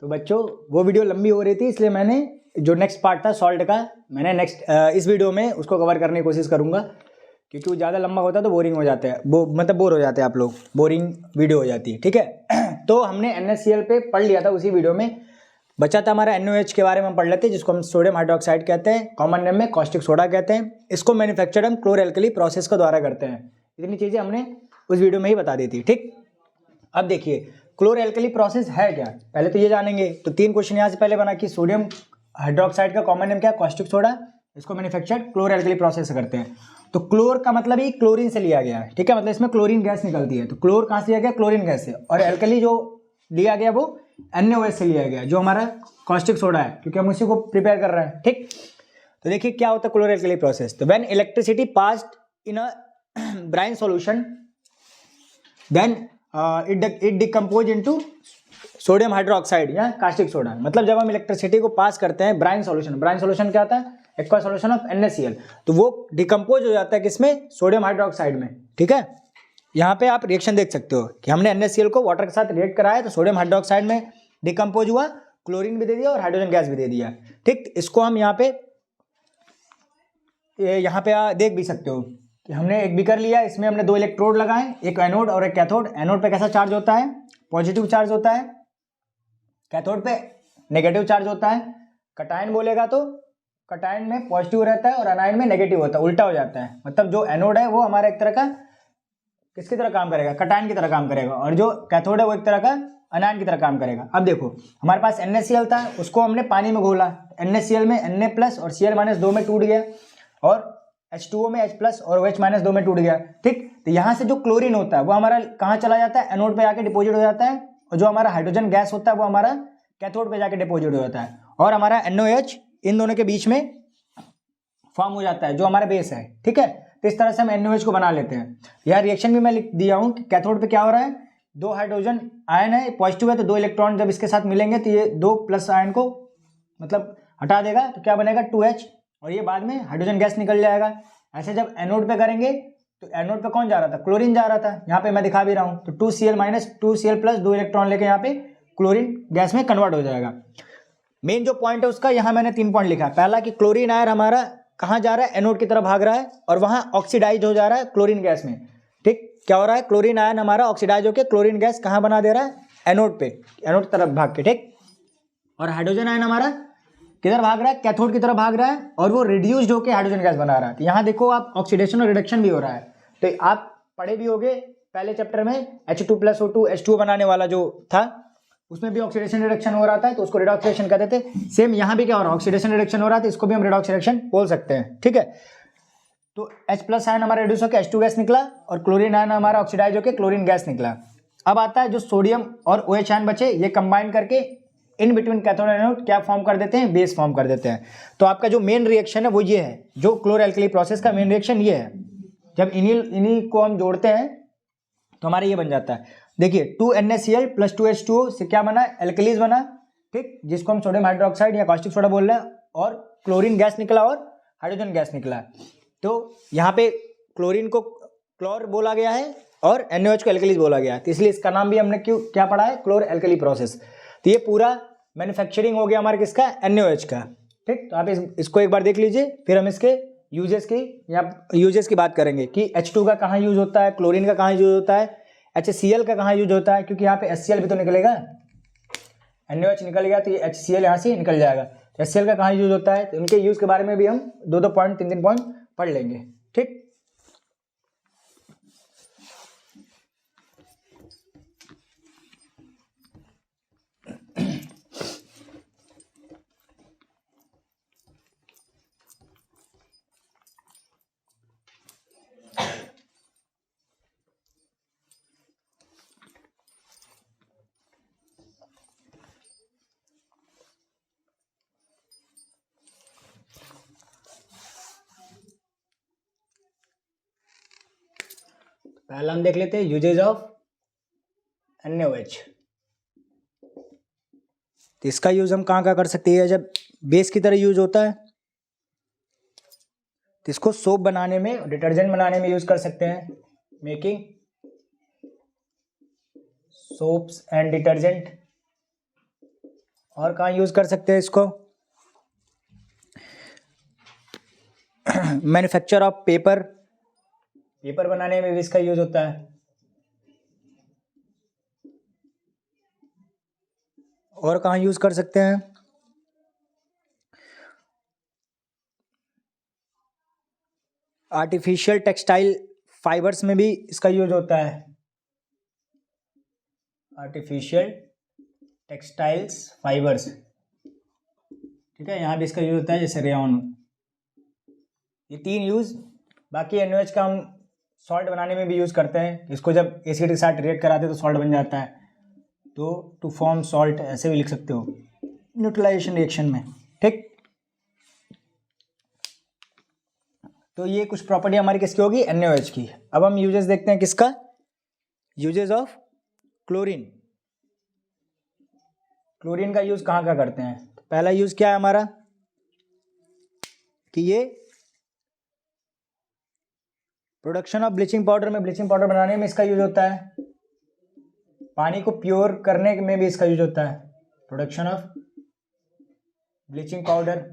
तो बच्चों वो वीडियो लंबी हो रही थी, इसलिए मैंने जो नेक्स्ट पार्ट था सॉल्ट का, मैंने नेक्स्ट इस वीडियो में उसको कवर करने की कोशिश करूँगा, क्योंकि वो ज़्यादा लंबा होता है तो बोरिंग हो जाते हैं, वो मतलब बोर हो जाते हैं आप लोग, बोरिंग वीडियो हो जाती है। ठीक है, तो हमने NaCl पे पढ़ लिया था उसी वीडियो में। बचा था हमारा NaOH के बारे में हम पढ़ लेते हैं, जिसको हम सोडियम हाइड्रोक्साइड कहते हैं, कॉमन नेम में कॉस्टिक सोडा कहते हैं। इसको मैन्युफैक्चर हम क्लोरएल्कली प्रोसेस के द्वारा करते हैं। इतनी चीज़ें हमने उस वीडियो में ही बता दी थी। ठीक, अब देखिए क्लोरएल्कली प्रोसेस है क्या, पहले तो ये जानेंगे। तो 3 क्वेश्चन यहाँ से पहले बना कि सोडियम हाइड्रोक्साइड का कॉमन नेम क्या है, कॉस्टिक सोडा, इसको मैन्युफैक्चर क्लोरएल्कली प्रोसेस करते हैं। तो क्लोर का मतलब ही क्लोरीन से लिया गया है। ठीक है, मतलब इसमें क्लोरीन गैस निकलती है। तो क्लोर कहाँ से लिया गया, क्लोरीन गैस से, और एल्कली जो लिया गया वो NaOH से लिया गया, जो हमारा कॉस्टिक सोडा है, क्योंकि हम उसी को प्रिपेयर कर रहे हैं। ठीक, तो देखिए क्या होता है क्लोरएल्कली प्रोसेस। तो when electricity passed in a brine solution then it decompose into sodium hydroxide या कास्टिक सोडा। मतलब जब हम इलेक्ट्रिसिटी को पास करते हैं ब्राइन सॉल्यूशन क्या होता है, एक्वा सॉल्यूशन ऑफ NaCl, तो वो डिकम्पोज हो जाता है किसमें, सोडियम हाइड्रोक्साइड में। ठीक है, यहाँ पे आप रिएक्शन देख सकते हो कि हमने NaCl को वाटर के साथ रिएक्ट कराया तो सोडियम हाइड्रोक्साइड में डिकम्पोज हुआ, क्लोरीन भी दे दिया और हाइड्रोजन गैस भी दे दिया। ठीक, इसको हम यहाँ पे देख भी सकते हो कि हमने एक बीकर लिया, इसमें हमने 2 इलेक्ट्रोड लगाए, एक एनोड और एक कैथोड। एनोड पे कैसा चार्ज होता है, पॉजिटिव चार्ज होता है, कैथोड पे नेगेटिव चार्ज होता है। कटायन बोलेगा तो कटायन में पॉजिटिव रहता है और अनायन में नेगेटिव होता है, उल्टा हो जाता है। मतलब जो एनोड है वो हमारा एक तरह का किसकी तरह काम करेगा, कटायन की तरह काम करेगा, और जो कैथोड है वो एक तरह का अनायन की तरह काम करेगा। अब देखो हमारे पास NaCl था, उसको हमने पानी में घोला, NaCl में Na+ और Cl-2 में टूट गया, और H2O में H+ और OH-2 में टूट गया। ठीक, तो यहाँ से जो क्लोरीन होता है वो हमारा कहाँ चला जाता है, एनोड पे जाके डिपोजिट हो जाता है, और जो हमारा हाइड्रोजन गैस होता है वो हमारा कैथोड पे जाके डिपोजिट हो जाता है, और हमारा NaOH इन दोनों के बीच में फॉर्म हो जाता है, जो हमारा बेस है। ठीक है, तो इस तरह से हम NaOH को बना लेते हैं। यह रिएक्शन भी मैं लिख दिया हूँ कि कैथोड पे क्या हो रहा है, 2 हाइड्रोजन आयन है, पॉजिटिव है, तो 2 इलेक्ट्रॉन जब इसके साथ मिलेंगे तो ये 2+ आयन को मतलब हटा देगा, तो क्या बनेगा 2H, और ये बाद में हाइड्रोजन गैस निकल जाएगा। ऐसे जब एनोड पे करेंगे तो एनोड पे कौन जा रहा था, क्लोरीन जा रहा था, यहाँ पे मैं दिखा भी रहा हूँ। तो 2Cl- 2Cl+, 2 इलेक्ट्रॉन लेके यहाँ पे क्लोरीन गैस में कन्वर्ट हो जाएगा। मेन जो पॉइंट है उसका यहाँ मैंने 3 पॉइंट लिखा है। पहला कि क्लोरीन आयन हमारा कहाँ जा रहा है, एनोड की तरफ भाग रहा है, और वहाँ ऑक्सीडाइज हो जा रहा है क्लोरीन गैस में। ठीक, क्या हो रहा है, क्लोरीन आयन हमारा ऑक्सीडाइज होकर क्लोरीन गैस कहाँ बना दे रहा है, एनोड पे, एनोड की तरफ भाग के। ठीक, और हाइड्रोजन आयन हमारा किधर भाग रहा है, कैथोड की तरफ भाग रहा है, और वो रिड्यूस्ड होकर हाइड्रोजन गैस बना रहा है। तो यहाँ देखो आप ऑक्सीडेशन और रिडक्शन भी हो रहा है। तो आप पढ़े भी होंगे पहले चैप्टर में H2+O2 H2O बनाने वाला जो था, उसमें भी ऑक्सीडेशन रिडक्शन हो रहा था, तो उसको रिडॉक्स रिएक्शन कहते थे। सेम यहाँ भी क्या हो रहा है, ऑक्सीडेशन रिडक्शन हो रहा था, इसको भी हम रिडॉक्स रिएक्शन बोल सकते हैं। ठीक है, तो H+ आयन हमारा रिड्यूस होकर H2 गैस निकला, और क्लोरीन आयन हमारा ऑक्सीडाइज होकर क्लोरीन गैस निकला। अब आता है जो सोडियम और OH आयन बचे, ये कंबाइन करके in between cathode and anode क्या फॉर्म कर देते हैं, बेस फॉर्म कर देते हैं। तो आपका जो मेन रिएक्शन है वो ये है, जो क्लोरएल्कली प्रोसेस का मेन रिएक्शन ये है। जब इन्हीं को हम जोड़ते हैं तो हमारा ये बन जाता है। देखिए 2NaCl + 2H2O से क्या बना, एल्कलीज बना। ठीक, जिसको हम सोडियम हाइड्रोक्साइड या कास्टिक सोडा बोल रहे हैं, और क्लोरीन गैस निकला और हाइड्रोजन गैस निकला। तो यहाँ पे क्लोरीन को क्लोर बोला गया है और NaOH को एल्कलीज बोला गया है, तो इसलिए इसका नाम भी हमने क्या पढ़ा है, क्लोरएल्कली प्रोसेस। तो ये पूरा मैन्युफैक्चरिंग हो गया हमारा किसका, NaOH का। ठीक, तो आप इसको एक बार देख लीजिए, फिर हम इसके यूजेस की बात करेंगे कि H2 का कहाँ यूज होता है, क्लोरीन का कहाँ यूज होता है, HCl का कहाँ यूज होता है, क्योंकि यहाँ पे HCl भी तो निकलेगा, NaOH निकल गया तो ये HCl यहाँ से निकल जाएगा। HCl का कहाँ यूज होता है, तो इनके यूज के बारे में भी हम 2 पॉइंट 3 पॉइंट पढ़ लेंगे। ठीक, पहला हम देख लेते हैं यूजेज ऑफ NaOH। तो इसका यूज हम कहाँ कर सकते हैं, जब बेस की तरह यूज होता है तो इसको सोप बनाने में, डिटर्जेंट बनाने में यूज कर सकते हैं, मेकिंग सोप्स एंड डिटर्जेंट। और कहाँ यूज़ कर सकते हैं इसको? मैन्युफैक्चर ऑफ पेपर, पेपर बनाने में भी इसका यूज होता है। और कहाँ यूज कर सकते हैं? आर्टिफिशियल टेक्सटाइल फाइबर्स में भी इसका यूज होता है। आर्टिफिशियल टेक्सटाइल्स फाइबर्स, ठीक है, यहाँ भी इसका यूज होता है, जैसे रेयॉन। ये 3 यूज। बाकी NaOH का हम सॉल्ट बनाने में भी यूज करते हैं। इसको जब एसिड के साथ रिएक्ट कराते हैं तो सॉल्ट बन जाता है। तो टू फॉर्म सॉल्ट ऐसे भी लिख सकते हो न्यूट्रलाइजेशन रिएक्शन में, ठीक। तो ये कुछ प्रॉपर्टी हमारी किसकी होगी? NaOH की। अब हम यूजेस देखते हैं किसका? Uses of chlorine. क्लोरीन का यूज कहाँ कहाँ करते हैं? तो पहला यूज क्या है हमारा कि ये प्रोडक्शन ऑफ ब्लीचिंग पाउडर में, ब्लीचिंग पाउडर बनाने में इसका यूज होता है। पानी को प्योर करने में भी इसका यूज होता है, प्रोडक्शन ऑफ ब्लीचिंग पाउडर।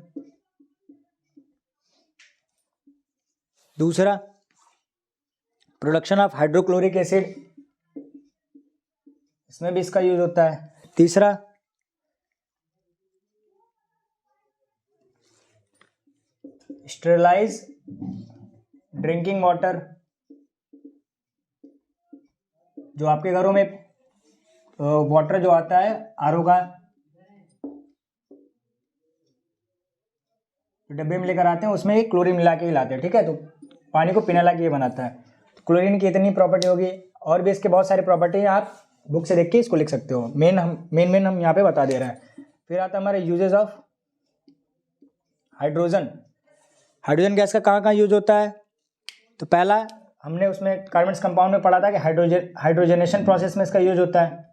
दूसरा, प्रोडक्शन ऑफ हाइड्रोक्लोरिक एसिड, इसमें भी इसका यूज होता है। तीसरा, स्टेरलाइज ड्रिंकिंग वाटर, जो आपके घरों में वाटर जो आता है RO का, जो डब्बे में लेकर आते हैं उसमें ही क्लोरीन मिला के ही लाते हैं, ठीक है। तो पानी को पीने लायक ये बनाता है। तो क्लोरीन की इतनी प्रॉपर्टी होगी, और भी इसके बहुत सारी प्रॉपर्टी हैं, आप बुक से देख के इसको लिख सकते हो। मेन हम यहाँ पे बता दे रहे हैं। फिर आता है हमारे uses of hydrogen. Hydrogen gas का कहाँ कहाँ यूज होता है? तो पहला हमने उसमें कार्बन कंपाउंड में पढ़ा था कि हाइड्रोजनेशन प्रोसेस में इसका यूज होता है।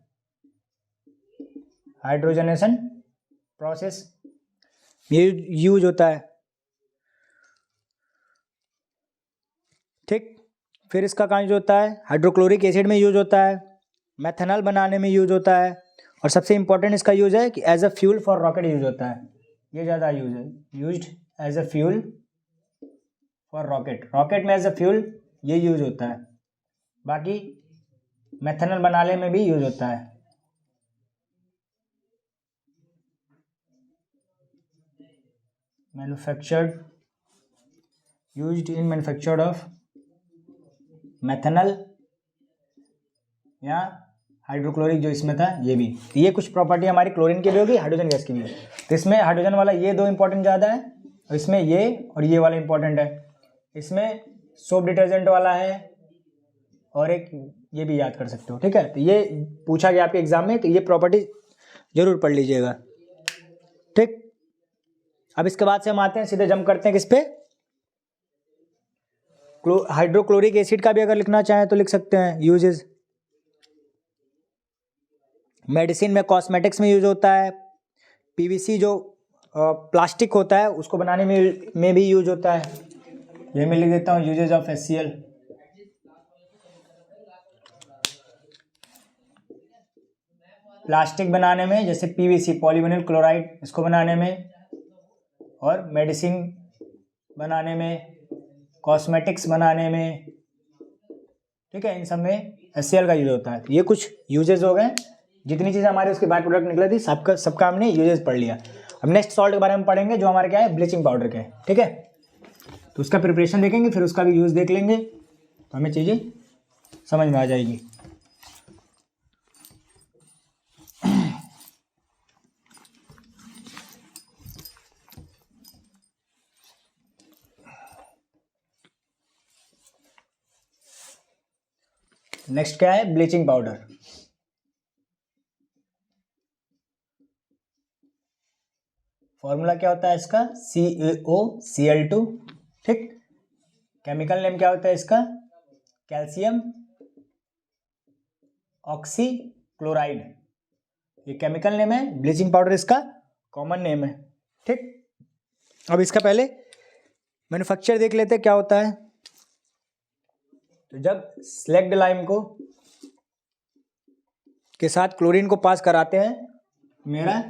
हाइड्रोजनेशन प्रोसेस ये यूज होता है, ठीक। फिर इसका कहाँ यूज होता है? हाइड्रोक्लोरिक एसिड में यूज होता है, मेथनॉल बनाने में यूज होता है, और सबसे इंपॉर्टेंट इसका यूज है कि as a fuel for rocket use होता है। ये ज़्यादा यूज है, used as a fuel for rocket. Rocket में एज अ फ्यूल ये यूज होता है। बाकी मेथनॉल बनाने में भी यूज होता है। Manufactured, used in manufactured of methanol या हाइड्रोक्लोरिक जो इसमें था ये भी। तो ये कुछ प्रॉपर्टी हमारी क्लोरीन की भी होगी, हाइड्रोजन गैस की भी है। तो इसमें हाइड्रोजन वाला ये 2 इंपॉर्टेंट ज़्यादा है, और इसमें ये और ये वाला इंपॉर्टेंट है। इसमें सोप डिटर्जेंट वाला है, और एक ये भी याद कर सकते हो, ठीक है। तो ये पूछा गया आपके एग्जाम में, तो ये प्रॉपर्टी जरूर पढ़ लीजिएगा, ठीक। अब इसके बाद से हम आते हैं, सीधे जंप करते हैं किस पे? हाइड्रोक्लोरिक एसिड का भी अगर लिखना चाहें तो लिख सकते हैं यूजेस। मेडिसिन में, कॉस्मेटिक्स में यूज होता है। PVC जो प्लास्टिक होता है उसको बनाने में भी यूज होता है। ये मैं लिख देता हूँ, यूजेस ऑफ HCl। प्लास्टिक बनाने में, जैसे PVC पॉलीविनाइल क्लोराइड, इसको बनाने में, और मेडिसिन बनाने में, कॉस्मेटिक्स बनाने में, ठीक है, इन सब में HCl का यूज होता है। ये कुछ यूजेस हो गए। जितनी चीज़ें हमारे उसके बाय प्रोडक्ट निकले थी सबका हमने यूजेस पढ़ लिया। अब नेक्स्ट सॉल्ट के बारे में पढ़ेंगे, जो हमारे क्या है? ब्लीचिंग पाउडर के, ठीक है। तो उसका प्रिपरेशन देखेंगे, फिर उसका भी यूज़ देख लेंगे, तो हमें चीज़ें समझ में आ जाएगी। नेक्स्ट क्या है? Bleaching powder. फॉर्मूला क्या होता है इसका? CaOCl2, ठीक। केमिकल नेम क्या होता है इसका? कैल्शियम ऑक्सीक्लोराइड, ये केमिकल नेम है। ब्लीचिंग पाउडर इसका कॉमन नेम है, ठीक। अब इसका पहले मैन्युफैक्चर देख लेते हैं क्या होता है। तो जब स्लैग्ड लाइम को के साथ क्लोरीन को पास कराते हैं, मेरा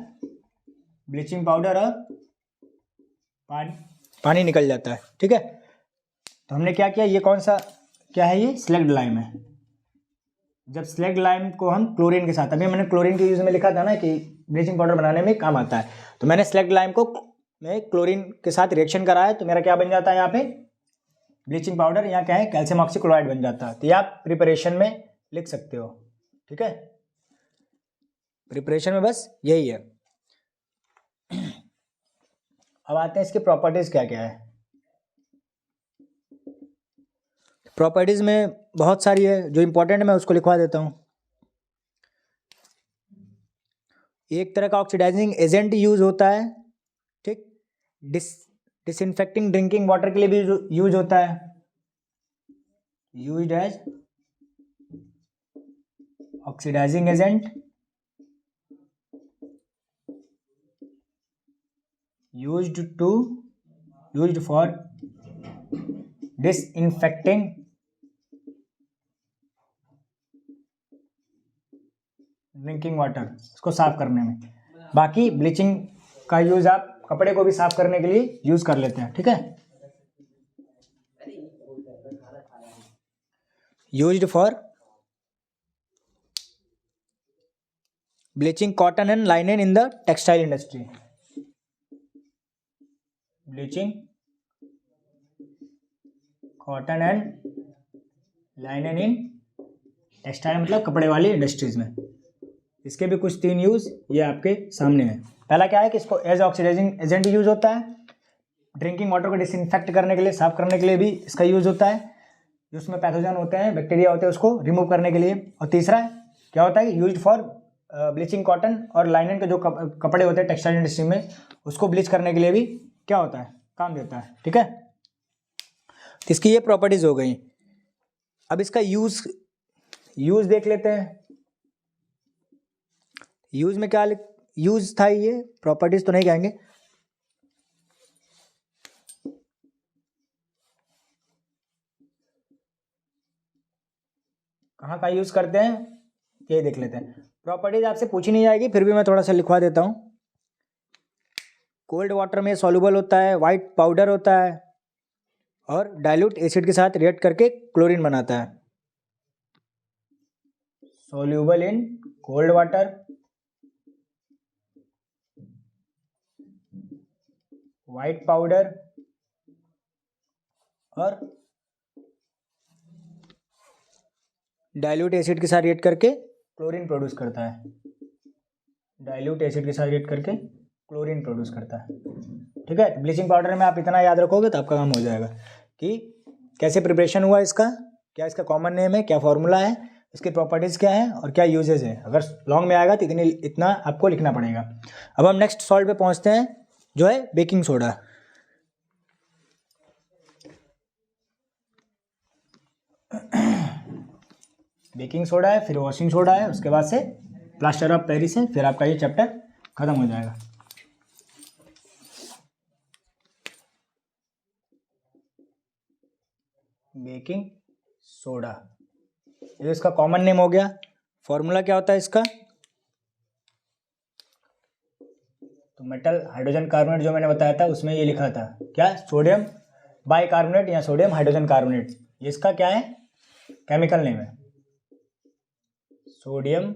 ब्लीचिंग पाउडर और पानी निकल जाता है। ठीक है, तो हमने क्या किया, ये कौन सा क्या है, ये स्लग्ड लाइम है। जब स्लग्ड लाइम को हम क्लोरीन के साथ, अभी मैंने क्लोरीन के यूज में लिखा था ना कि ब्लीचिंग पाउडर बनाने में काम आता है, तो मैंने स्लग्ड लाइम को मैं क्लोरीन के साथ रिएक्शन कराया तो मेरा क्या बन जाता है यहाँ पे, ब्लीचिंग पाउडर, यहाँ क्या है, कैल्शियम ऑक्सीक्लोराइड बन जाता है। तो ये आप प्रिपरेशन में लिख सकते हो। ठीक है, प्रिपरेशन में बस यही है। अब आते हैं इसकी प्रॉपर्टीज क्या क्या है। प्रॉपर्टीज में बहुत सारी है, जो इंपॉर्टेंट मैं उसको लिखवा देता हूँ। एक तरह का ऑक्सीडाइजिंग एजेंट यूज होता है। ठीक, डिसइंफेक्टिंग ड्रिंकिंग वाटर के लिए भी यूज होता है, used as oxidizing agent, used for disinfecting drinking water, उसको साफ करने में। बाकी ब्लीचिंग का यूज आप कपड़े को भी साफ करने के लिए यूज कर लेते हैं। ठीक है, used for bleaching cotton and linen in the textile industry. Bleaching cotton and linen in textile मतलब कपड़े वाली इंडस्ट्रीज में। इसके भी कुछ 3 यूज ये आपके सामने है। पहला क्या है कि इसको एज ऑक्सीडाइजिंग एजेंट यूज होता है, ड्रिंकिंग वाटर को डिसइंफेक्ट करने के लिए, साफ करने के लिए भी इसका यूज होता है, जो उसमें पैथोजन होते हैं, बैक्टीरिया होते हैं, उसको रिमूव करने के लिए। और तीसरा क्या होता है, यूज्ड फॉर ब्लीचिंग कॉटन और लाइनन के जो कपड़े होते हैं टेक्सटाइल इंडस्ट्री में, उसको ब्लीच करने के लिए भी क्या होता है, काम देता है। ठीक है, तो इसकी ये प्रॉपर्टीज हो गई। अब इसका यूज देख लेते हैं। यूज में क्या यूज था, ये प्रॉपर्टीज तो नहीं कहेंगे। कहाँ का यूज करते हैं ये देख लेते हैं। प्रॉपर्टीज आपसे पूछी नहीं जाएगी, फिर भी मैं थोड़ा सा लिखवा देता हूँ। कोल्ड वाटर में सॉल्युबल होता है, वाइट पाउडर होता है, और डाइल्यूट एसिड के साथ रिएक्ट करके क्लोरीन बनाता है। Soluble in cold water, white powder और डाइल्यूट एसिड के साथ रिएक्ट करके क्लोरीन प्रोड्यूस करता है। डाइल्यूट एसिड के साथ रिएक्ट करके क्लोरीन प्रोड्यूस करता है। ठीक है, ब्लीचिंग पाउडर में आप इतना याद रखोगे तो आपका काम हो जाएगा कि कैसे प्रिपरेशन हुआ इसका, क्या इसका कॉमन नेम है, क्या फॉर्मूला है, इसकी प्रॉपर्टीज़ क्या है और क्या यूजेज है। अगर लॉन्ग में आएगा तो इतना आपको लिखना पड़ेगा। अब हम नेक्स्ट सॉल्ट पे पहुंचते हैं, जो है बेकिंग सोडा। बेकिंग सोडा है, फिर वॉशिंग सोडा है, उसके बाद से प्लास्टर ऑफ पेरिस है, फिर आपका ये चैप्टर खत्म हो जाएगा। बेकिंग सोडा, ये इसका कॉमन नेम हो गया। फॉर्मूला क्या होता है इसका, तो मेटल हाइड्रोजन कार्बोनेट जो मैंने बताया था उसमें ये लिखा था क्या, सोडियम बाइकार्बोनेट या सोडियम हाइड्रोजन कार्बोनेट, ये इसका क्या है, केमिकल नेम है। सोडियम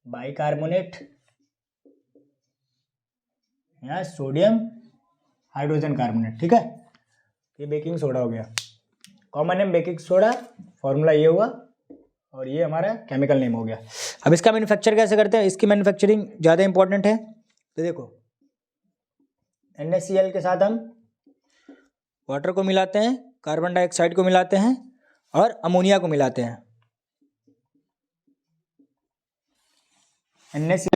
बाइकार्बोनेट या सोडियम हाइड्रोजन कार्बोनेट। ठीक है, ये बेकिंग सोडा हो गया, common name baking soda, formula ये हुआ, और ये हमारा केमिकल नेम हो गया। अब इसका मैन्युफैक्चर कैसे करते हैं, इसकी मैन्युफैक्चरिंग ज़्यादा इंपॉर्टेंट है। तो देखो, NaCl के साथ हम वाटर को मिलाते हैं, कार्बन डाइऑक्साइड को मिलाते हैं और अमोनिया को मिलाते हैं। NaCl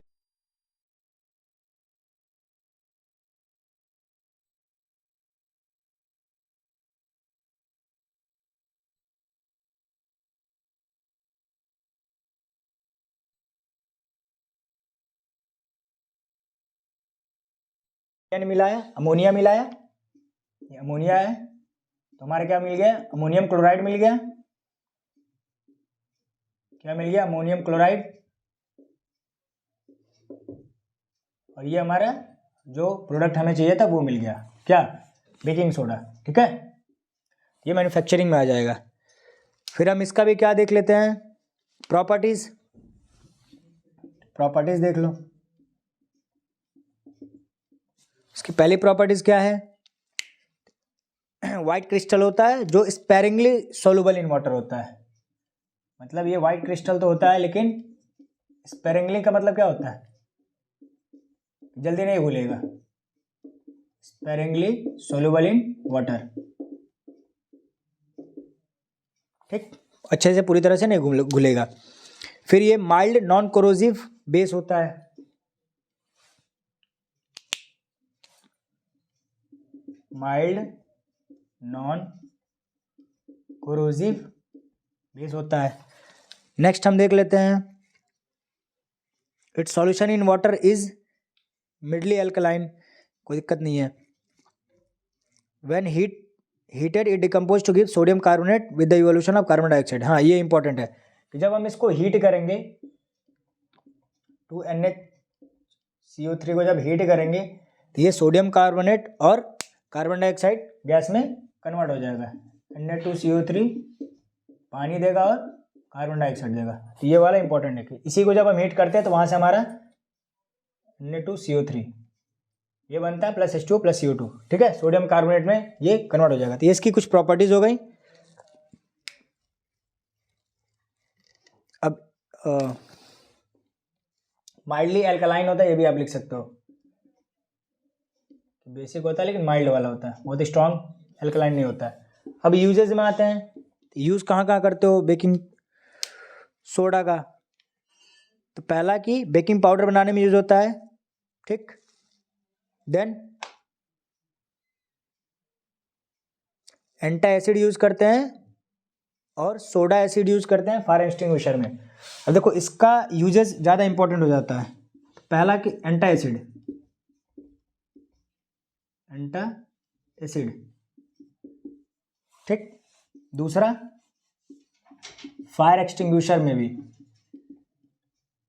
मिलाया, अमोनिया मिलाया, ये अमोनिया है, तो हमारे क्या मिल गया, अमोनियम क्लोराइड मिल गया। क्या मिल गया, अमोनियम क्लोराइड। और ये हमारा जो प्रोडक्ट हमें चाहिए था वो मिल गया, क्या, बेकिंग सोडा। ठीक है, ये मैन्युफैक्चरिंग में आ जाएगा। फिर हम इसका भी क्या देख लेते हैं, प्रॉपर्टीज। प्रॉपर्टीज देख लो। इसकी पहली प्रॉपर्टीज क्या है, वाइट क्रिस्टल होता है जो स्पेरिंगली सोलुबल इन वाटर होता है। मतलब ये वाइट क्रिस्टल तो होता है, लेकिन स्पेरिंगली का मतलब क्या होता है, जल्दी नहीं घुलेगा, स्पेरिंगली सोलुबल इन वाटर। ठीक, अच्छे से पूरी तरह से नहीं घुलेगा। फिर ये माइल्ड नॉन कोरोसिव बेस होता है। माइल्ड नॉन कोरोसिव बेस होता है। नेक्स्ट हम देख लेते हैं, its solution in water is mildly alkaline, कोई दिक्कत नहीं है। When heated it decompose to give sodium carbonate with the evolution of carbon dioxide. हाँ, ये इंपॉर्टेंट है कि जब हम इसको हीट करेंगे, 2NaCO3 को जब हीट करेंगे तो ये सोडियम कार्बोनेट और कार्बन डाइऑक्साइड गैस में कन्वर्ट हो जाएगा। Na2CO3 पानी देगा और कार्बन डाइऑक्साइड देगा। तो ये वाला इंपॉर्टेंट है कि इसी को जब हम हीट करते हैं तो वहाँ से हमारा Na2CO3 ये बनता है प्लस H2O प्लस CO2। ठीक है, सोडियम कार्बोनेट में ये कन्वर्ट हो जाएगा। तो ये इसकी कुछ प्रॉपर्टीज हो गई। अब माइल्डली एल्कलाइन होता है, ये भी आप लिख सकते हो, बेसिक होता है लेकिन माइल्ड वाला होता है, बहुत स्ट्रॉन्ग एल्कलाइन नहीं होता है। अब यूजेज में आते हैं, यूज़ कहाँ कहाँ करते हो बेकिंग सोडा का। तो पहला कि बेकिंग पाउडर बनाने में यूज होता है। ठीक, देन एंटा एसिड यूज करते हैं और सोडा एसिड यूज करते हैं फायर एक्सटिंग्विशर में। अब देखो इसका यूजेस ज़्यादा इंपॉर्टेंट हो जाता है। पहला कि एंटा एसिड, एंटा एसिड। ठीक, दूसरा फायर एक्सटिंग्विशर में भी।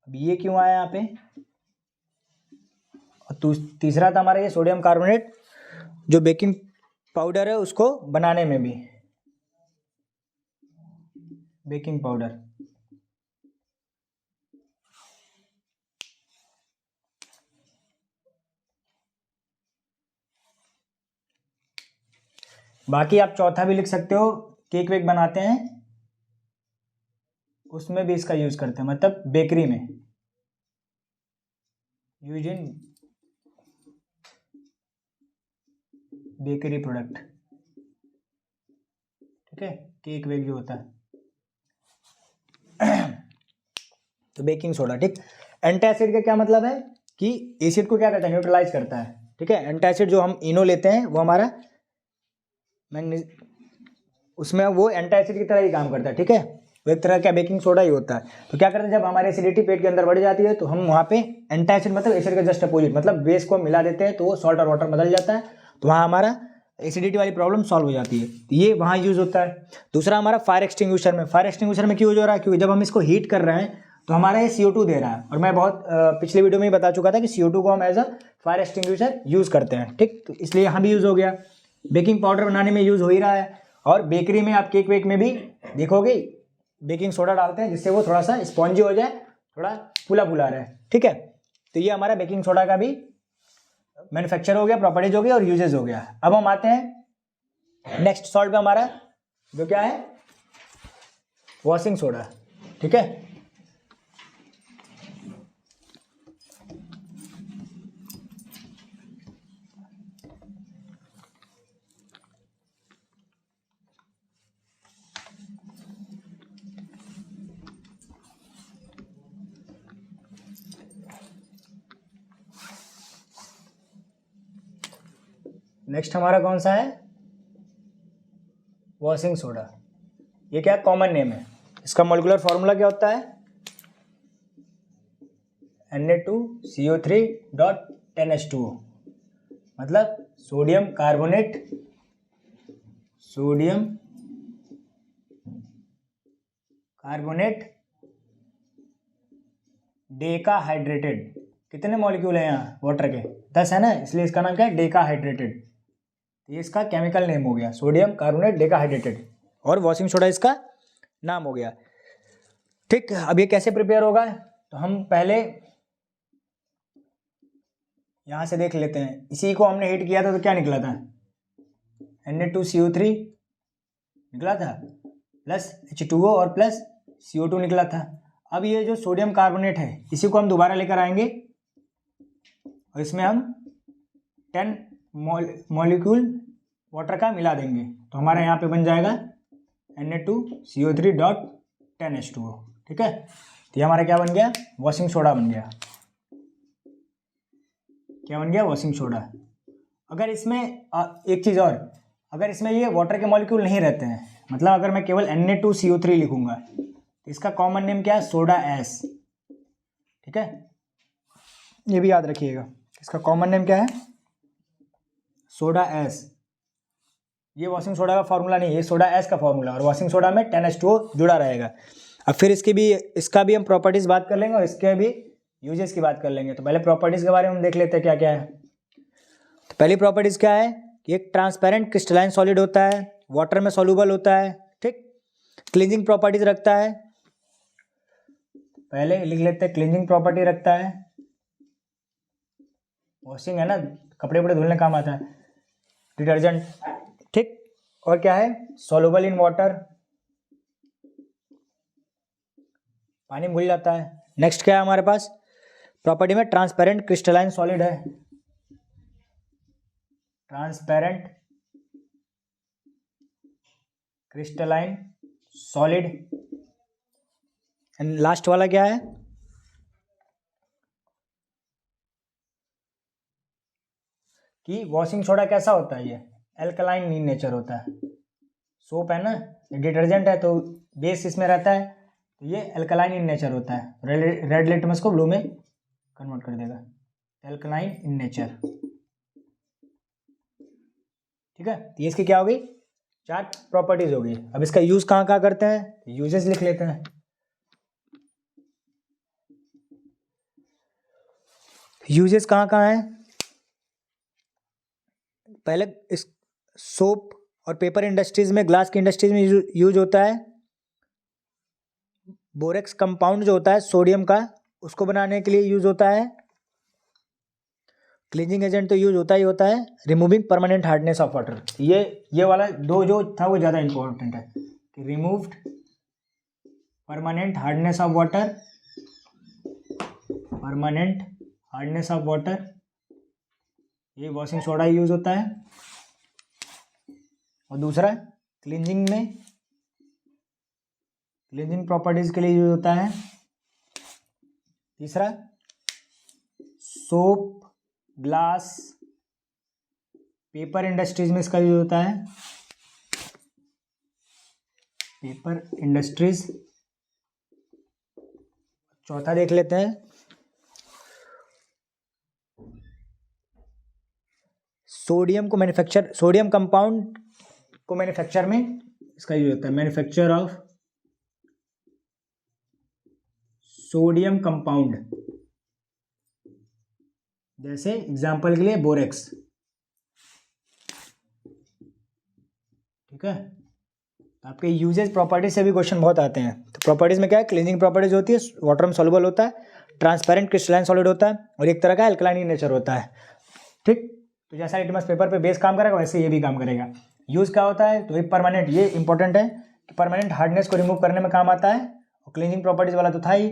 अब ये क्यों आया यहाँ पे, और तीसरा था हमारा ये सोडियम कार्बोनेट जो बेकिंग पाउडर है उसको बनाने में भी, बेकिंग पाउडर। बाकी आप चौथा भी लिख सकते हो, केक वेक बनाते हैं उसमें भी इसका यूज करते हैं, मतलब बेकरी में, यूज इन बेकरी प्रोडक्ट। ठीक है, केक वेक जो होता है तो बेकिंग सोडा। ठीक, एंटासिड का क्या मतलब है कि एसिड को क्या करता है, न्यूट्रलाइज करता है। ठीक है, एंटासिड जो हम इनो लेते हैं वो हमारा उसमें वो एंटासिड की तरह ही काम करता है। ठीक है, वो एक तरह का बेकिंग सोडा ही होता है। तो क्या करते हैं, जब हमारी एसिडिटी पेट के अंदर बढ़ जाती है तो हम वहाँ पे एंटासिड मतलब एसिड का जस्ट अपोजिट, मतलब बेस को मिला देते हैं तो वो सॉल्ट और वाटर बदल जाता है, तो वहाँ हमारा एसिडिटी वाली प्रॉब्लम सॉल्व हो जाती है। तो ये वहाँ यूज होता है। दूसरा हमारा फायर एक्सटिंग्विशर में। फायर एक्सटिंग्विशर में क्यों यूज हो रहा है, क्योंकि जब हम इसको हीट कर रहे हैं तो हमारा ये CO2 दे रहा है, और मैं बहुत पिछले वीडियो में ही बता चुका था कि CO2 को हम as a fire extinguisher use करते हैं। ठीक, तो इसलिए यहाँ भी यूज हो गया। बेकिंग पाउडर बनाने में यूज हो ही रहा है, और बेकरी में आप केक वेक में भी देखोगे बेकिंग सोडा डालते हैं जिससे वो थोड़ा सा स्पॉन्जी हो जाए, थोड़ा फूला फूला रहे। ठीक है, तो ये हमारा बेकिंग सोडा का भी मैन्युफैक्चर हो गया, प्रॉपर्टीज हो गया और यूजेस हो गया। अब हम आते हैं नेक्स्ट सॉल्ट पे, हमारा जो क्या है, वॉशिंग सोडा। ठीक है, नेक्स्ट हमारा कौन सा है, वॉशिंग सोडा। ये क्या कॉमन नेम है, इसका मोलिकुलर फॉर्मूला क्या होता है, Na2CO3.10H2O, मतलब sodium carbonate, sodium carbonate Deka hydrated, कितने मॉलिक्यूल हैं यहाँ वाटर के? 10 है ना, इसलिए इसका नाम क्या है? डेकाहाइड्रेटेड। ये इसका केमिकल नेम हो गया, सोडियम कार्बोनेट डेकाहाइड्रेटेड, और वॉशिंग सोडा इसका नाम हो गया। ठीक, अब ये कैसे प्रिपेयर होगा? तो हम पहले यहाँ से देख लेते हैं। इसी को हमने हीट किया था तो क्या निकला था? Na2CO3 निकला था, प्लस H2O और प्लस CO2 निकला था। अब ये जो सोडियम कार्बोनेट है इसी को हम दोबारा लेकर आएंगे और इसमें हम 10 मॉलिक्यूल वाटर का मिला देंगे, तो हमारा यहाँ पे बन जाएगा Na2CO3.10H2O। ठीक है, तो ये हमारा क्या बन गया? वॉशिंग सोडा बन गया। क्या बन गया? Washing soda. अगर इसमें एक चीज़ और, अगर इसमें ये वाटर के मॉलिक्यूल नहीं रहते हैं, मतलब अगर मैं केवल Na2CO3 लिखूंगा तो इसका कॉमन नेम क्या है? Soda S. ठीक है, ये भी याद रखिएगा, इसका कॉमन नेम क्या है? Soda S. ये वॉशिंग सोडा का फॉर्मूला नहीं है, ये सोडा एस का फॉर्मूला, और वॉशिंग सोडा में 10H2O जुड़ा रहेगा। अब फिर इसका भी हम प्रॉपर्टीज बात कर लेंगे और इसके भी यूजेस की बात कर लेंगे। तो पहले प्रॉपर्टीज के बारे में हम देख लेते हैं क्या क्या है। तो पहली प्रॉपर्टीज क्या है कि एक ट्रांसपेरेंट क्रिस्टलाइन सॉलिड होता है, वाटर में सॉल्युबल होता है। ठीक, क्लींजिंग प्रॉपर्टीज रखता है, पहले लिख लेते हैं क्लींजिंग प्रॉपर्टी रखता है। वॉशिंग है ना, कपड़े वपड़े धुलने काम आता है, डिटर्जेंट। ठीक, और क्या है? सॉल्युबल इन वाटर, पानी में घुल जाता है। नेक्स्ट क्या है हमारे पास प्रॉपर्टी में? ट्रांसपेरेंट क्रिस्टलाइन सॉलिड है, transparent crystalline solid. And last वाला क्या है? कि वॉशिंग सोडा कैसा होता है? ये एल्कलाइन इन नेचर होता है। सोप है ना, डिटर्जेंट है तो बेस इसमें रहता है, तो ये एल्कलाइन इन नेचर होता है। रेड लिटमस को ब्लू में कन्वर्ट कर देगा, एल्कलाइन इन नेचर। ठीक है, तो ये इसकी क्या होगी? 4 प्रॉपर्टीज होगी। अब इसका यूज कहाँ कहाँ करते हैं? यूजेस लिख लेते हैं। यूजेस कहाँ कहाँ है? पहले इस सोप और पेपर इंडस्ट्रीज में, ग्लास की इंडस्ट्रीज में यूज होता है। बोरेक्स कंपाउंड जो होता है सोडियम का, उसको बनाने के लिए यूज होता है। क्लींजिंग एजेंट तो यूज होता ही होता है। Removing permanent hardness of water, ये वाला दो जो था वो ज़्यादा इंपॉर्टेंट है कि removed permanent hardness of water, permanent hardness of water, ये वॉशिंग सोडा यूज होता है। और दूसरा क्लींजिंग में, क्लींजिंग प्रॉपर्टीज के लिए यूज होता है। तीसरा सोप, ग्लास, पेपर इंडस्ट्रीज में इसका यूज होता है, पेपर इंडस्ट्रीज। चौथा देख लेते हैं, सोडियम कंपाउंड को मैन्युफैक्चर में इसका यूज होता है। मैन्युफैक्चर ऑफ सोडियम कंपाउंड, जैसे एग्जांपल के लिए बोरेक्स। ठीक है, आपके यूजेस प्रॉपर्टीज से भी क्वेश्चन बहुत आते हैं। तो प्रॉपर्टीज में क्या है? क्लीनिंग प्रॉपर्टीज होती है, वाटर में सॉल्युबल होता है, ट्रांसपेरेंट क्रिस्टलाइन सॉलिड होता है, और एक तरह का एल्कलाइन इन नेचर होता है। ठीक, तो जैसा लिटमस पेपर पे बेस काम करेगा वैसे ये भी काम करेगा। यूज क्या होता है? तो एक परमानेंट, ये इंपॉर्टेंट है कि परमानेंट हार्डनेस को रिमूव करने में काम आता है, और क्लीनिंग प्रॉपर्टीज वाला तो था ही।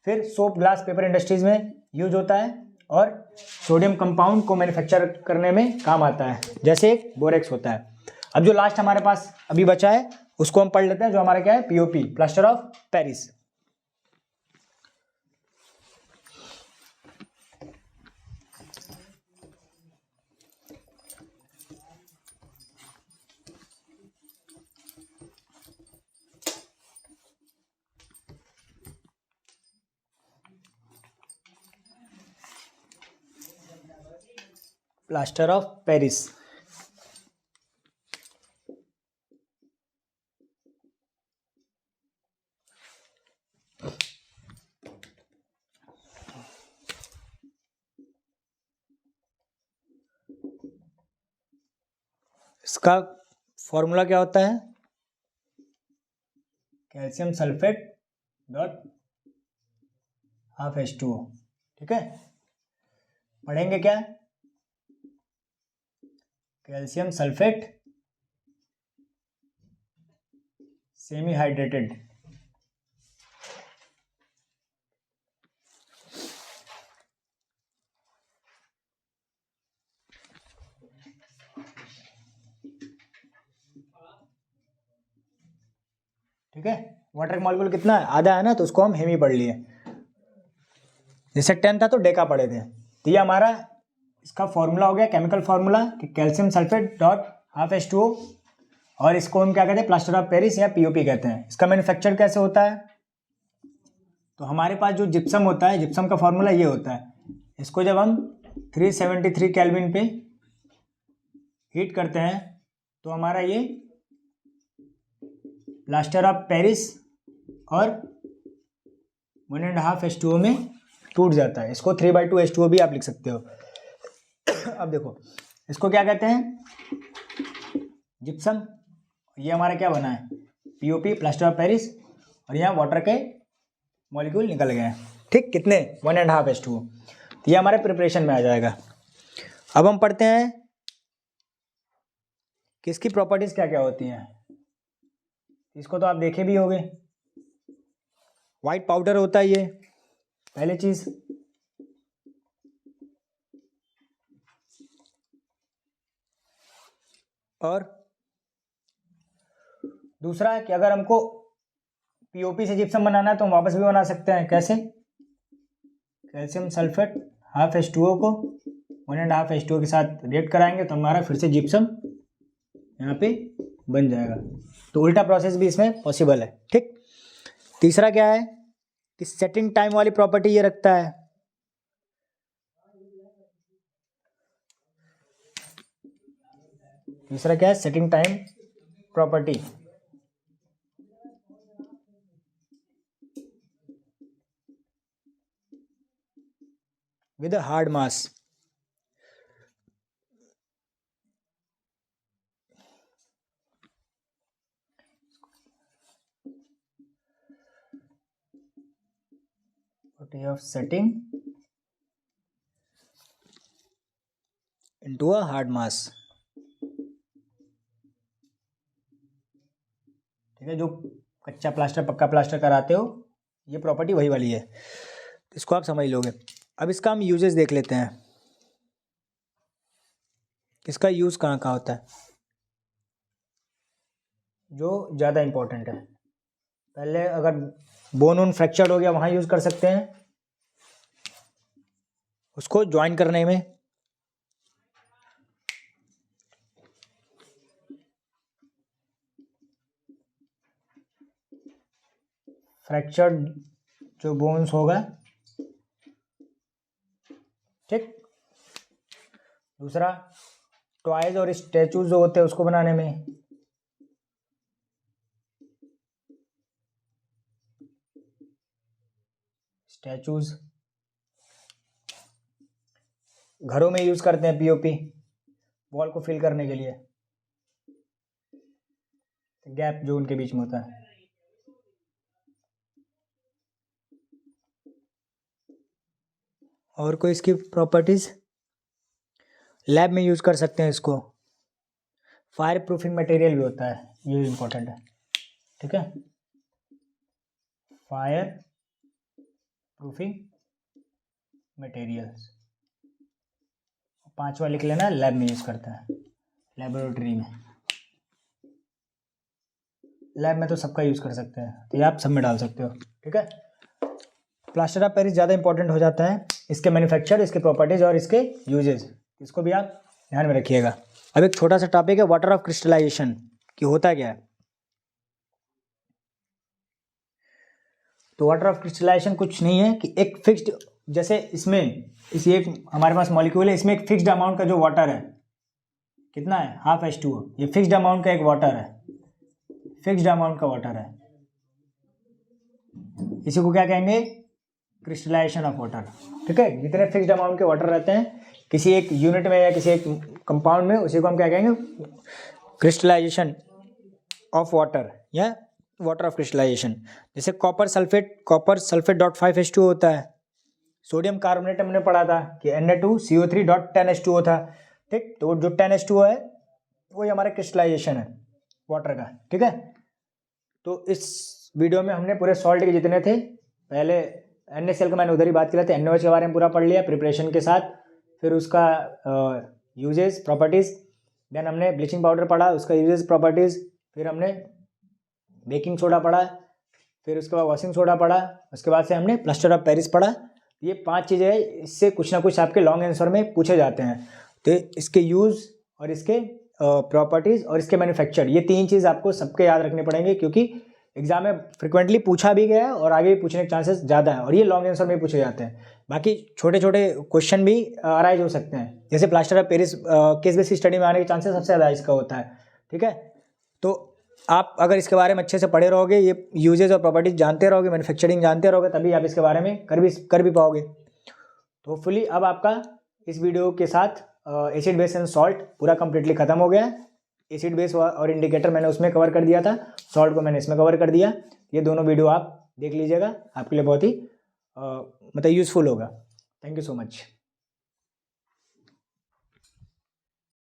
फिर सोप, ग्लास, पेपर इंडस्ट्रीज में यूज होता है, और सोडियम कंपाउंड को मैन्युफैक्चर करने में काम आता है, जैसे एक बोरेक्स होता है। अब जो लास्ट हमारे पास अभी बचा है उसको हम पढ़ लेते हैं, जो हमारा क्या है? POP, plaster of Paris. Plaster of Paris. इसका फॉर्मूला क्या होता है? Calcium sulphate dot half H2O। ठीक है, पढ़ेंगे क्या? कैल्शियम सल्फेट सेमी हाइड्रेटेड, ठीक है। वाटर का मॉलिक्यूल कितना है? आधा है ना, तो उसको हम हेमी पढ़ लिए। जैसे 10 था तो डेका पढ़े थे। तो ये हमारा इसका फॉर्मूला हो गया, केमिकल फॉर्मूला कि calcium sulphate dot half H2O, और इसको हम क्या कहते हैं? प्लास्टर ऑफ पेरिस या POP कहते हैं। इसका मैन्युफैक्चर कैसे होता है? तो हमारे पास जो जिप्सम होता है, जिप्सम का फॉर्मूला ये होता है। इसको जब हम 373 केल्विन पे हीट करते हैं तो हमारा ये प्लास्टर ऑफ पेरिस और 1.5 H2O में टूट जाता है। इसको 3/2 H2O भी आप लिख सकते हो। अब देखो, इसको क्या कहते हैं? जिप्सम। ये हमारा क्या बना है? POP, प्लास्टर ऑफ पेरिस, और यहाँ वाटर के मॉलिक्यूल निकल गए हैं। ठीक, कितने? 1.5 H2O। तो ये हमारे प्रिपरेशन में आ जाएगा। अब हम पढ़ते हैं कि इसकी प्रॉपर्टीज क्या क्या होती हैं। इसको तो आप देखे भी होंगे। वाइट पाउडर होता है ये, पहली चीज। और दूसरा है कि अगर हमको POP से जिप्सम बनाना है तो हम वापस भी बना सकते हैं। कैसे? कैल्शियम सल्फेट हाफ H2O को 1.5 H2O के साथ रिएक्ट कराएंगे तो हमारा फिर से जिप्सम यहाँ पे बन जाएगा। तो उल्टा प्रोसेस भी इसमें पॉसिबल है। ठीक, तीसरा क्या है कि सेटिंग टाइम वाली प्रॉपर्टी ये रखता है। तीसरा क्या है? Setting time property. With hard mass. of setting into a hard mass। ठीक है, जो कच्चा प्लास्टर पक्का प्लास्टर कराते हो, ये प्रॉपर्टी वही वाली है। इसको आप समझ लोगे। अब इसका हम यूजेस देख लेते हैं। इसका यूज कहाँ कहाँ होता है, जो ज़्यादा इम्पोर्टेंट है। पहले अगर बोन वोन फ्रैक्चर्ड हो गया वहाँ यूज़ कर सकते हैं, उसको ज्वाइन करने में। फ्रैक्चर्ड जो बोन्स होगा। ठीक, दूसरा टॉयज और स्टैचूज जो होते हैं उसको बनाने में। स्टैचूज घरों में यूज करते हैं, POP वॉल को फिल करने के लिए, गैप जो उनके बीच में होता है। और कोई इसकी प्रॉपर्टीज? लैब में यूज कर सकते हैं इसको। फायर प्रूफिंग मटेरियल भी होता है, ये इंपॉर्टेंट है। ठीक है, फायर प्रूफिंग मटेरियल्स। पांचवा लिख लेना, लैब में यूज करता है, लेबोरेटरी में। लैब में तो सबका यूज कर सकते हैं, तो ये आप सब में डाल सकते हो। ठीक है, प्लास्टर ऑफ पेरिस ज़्यादा इंपॉर्टेंट हो जाता है, इसके मैन्युफैक्चर, इसके प्रॉपर्टीज और इसके यूजेज, इसको भी आप ध्यान में रखिएगा। अब एक छोटा सा टॉपिक है वाटर ऑफ क्रिस्टलाइजेशन, कि होता क्या है। तो वाटर ऑफ क्रिस्टलाइजेशन कुछ नहीं है कि एक फिक्स्ड, जैसे इसमें इसी एक हमारे पास मॉलिक्यूल है, इसमें एक फिक्स्ड अमाउंट का जो वाटर है, कितना है? Half H2O। ये फिक्स्ड अमाउंट का एक वाटर है, फिक्स्ड अमाउंट का वाटर है। इसी को क्या कहेंगे? Crystallization of water. ठीक है, जितने फिक्स्ड अमाउंट के वाटर रहते हैं किसी एक यूनिट में या किसी एक कंपाउंड में, उसी को हम क्या कहेंगे? क्रिस्टलाइजेशन ऑफ वाटर या वाटर ऑफ क्रिस्टलाइजेशन, जैसे कॉपर सल्फेट.5H2O होता है, सोडियम कार्बोनेट हमने पढ़ा था कि Na2CO3.10H2O था, ठीक। तो जो 10H2O है वही हमारा क्रिस्टलाइजेशन है वाटर का, ठीक है। तो इस वीडियो में हमने पूरे सॉल्ट के जितने थे, पहले NaCl का मैंने उधर ही बात किया था, NaOH के बारे में पूरा पढ़ लिया प्रिपरेशन के साथ, फिर उसका यूजेस प्रॉपर्टीज़, देन हमने ब्लीचिंग पाउडर पढ़ा, उसका यूजेस प्रॉपर्टीज़, फिर हमने बेकिंग सोडा पढ़ा, फिर उसके बाद वॉशिंग सोडा पढ़ा, उसके बाद से हमने प्लास्टर ऑफ पेरिस पढ़ा। ये 5 चीज़ें हैं, इससे कुछ ना कुछ आपके लॉन्ग आंसर में पूछे जाते हैं। तो इसके यूज़ और इसके प्रॉपर्टीज़ और इसके मैन्युफैक्चर, ये 3 चीज़ आपको सबके याद रखने पड़ेंगे, क्योंकि एग्जाम में फ्रिक्वेंटली पूछा भी गया है और आगे भी पूछने के चांसेस ज़्यादा है, और ये लॉन्ग आंसर में पूछे जाते हैं। बाकी छोटे छोटे क्वेश्चन भी अराइज हो सकते हैं, जैसे plaster of Paris case basis study में आने के चांसेस सबसे ज़्यादा इसका होता है, ठीक है। तो आप अगर इसके बारे में अच्छे से पढ़े रहोगे, ये यूजेज और प्रॉपर्टीज जानते रहोगे, मैन्युफैक्चरिंग जानते रहोगे, तभी आप इसके बारे में कर भी पाओगे। तो होपफुली अब आपका इस वीडियो के साथ एसिड बेस एंड सॉल्ट पूरा कंप्लीटली खत्म हो गया है। एसिड बेस और इंडिकेटर मैंने उसमें कवर कर दिया था, सॉल्ट को मैंने इसमें कवर कर दिया। ये दोनों वीडियो आप देख लीजिएगा, आपके लिए बहुत ही मतलब यूज़फुल होगा। Thank you so much.